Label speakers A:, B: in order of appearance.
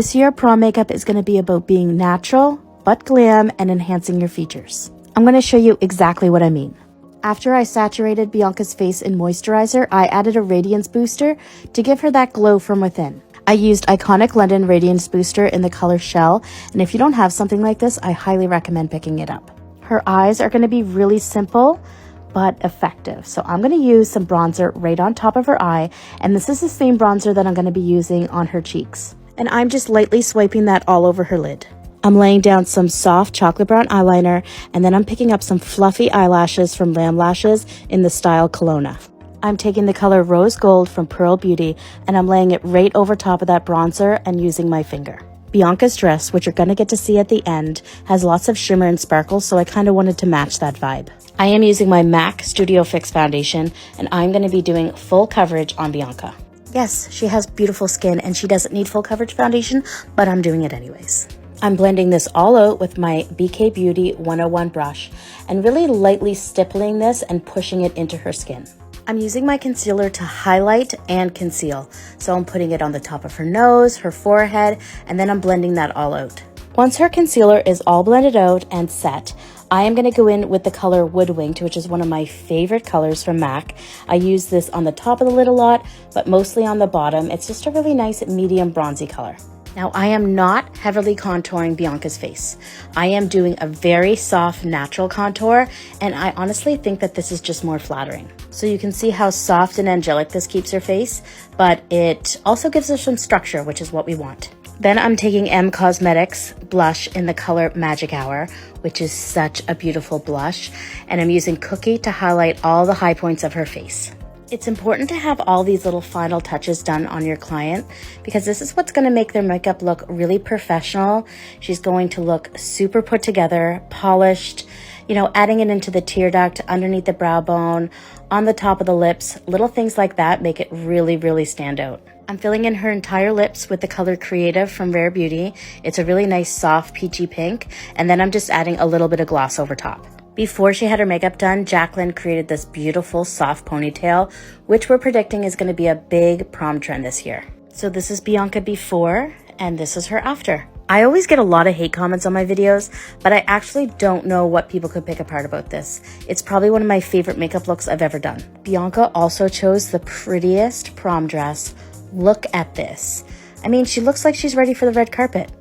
A: This year, prom makeup is going to be about being natural, but glam, and enhancing your features. I'm going to show you exactly what I mean. After I saturated Bianca's face in moisturizer, I added a radiance booster to give her that glow from within. I used Iconic London Radiance Booster in the color Shell, and if you don't have something like this, I highly recommend picking it up. Her eyes are going to be really simple, but effective. So I'm going to use some bronzer right on top of her eye, and this is the same bronzer that I'm going to be using on her cheeks. And I'm just lightly swiping that all over her lid. I'm laying down some soft chocolate brown eyeliner, and then I'm picking up some fluffy eyelashes from Lamb Lashes in the style Kelowna. I'm taking the color Rose Gold from Pearl Beauty, and I'm laying it right over top of that bronzer and using my finger. Bianca's dress, which you're going to get to see at the end, has lots of shimmer and sparkle, so I kind of wanted to match that vibe. I am using my MAC Studio Fix foundation, and I'm going to be doing full coverage on Bianca. Yes, she has beautiful skin and she doesn't need full coverage foundation, but I'm doing it anyways. I'm blending this all out with my BK Beauty 101 brush and really lightly stippling this and pushing it into her skin. I'm using my concealer to highlight and conceal. So I'm putting it on the top of her nose, her forehead, and then I'm blending that all out. Once her concealer is all blended out and set, I am going to go in with the color Woodwinked, which is one of my favorite colors from MAC. I use this on the top of the lid a lot, but mostly on the bottom. It's just a really nice medium bronzy color. Now, I am not heavily contouring Bianca's face. I am doing a very soft, natural contour, and I honestly think that this is just more flattering. So you can see how soft and angelic this keeps her face, but it also gives her some structure, which is what we want. Then I'm taking M Cosmetics blush in the color Magic Hour, which is such a beautiful blush, and I'm using Cookie to highlight all the high points of her face. It's important to have all these little final touches done on your client because this is what's going to make their makeup look really professional. She's going to look super put together, polished, adding it into the tear duct, underneath the brow bone, on the top of the lips. Little things like that make it really, really stand out. I'm filling in her entire lips with the color Creative from Rare Beauty. It's a really nice soft peachy pink, and then I'm just adding a little bit of gloss over top. Before she had her makeup done, Jacqueline created this beautiful soft ponytail, which we're predicting is going to be a big prom trend this year. So this is Bianca before, and this is her after. I always get a lot of hate comments on my videos, but I actually don't know what people could pick apart about this. It's probably one of my favorite makeup looks I've ever done. Bianca also chose the prettiest prom dress. Look at this. I mean, she looks like she's ready for the red carpet.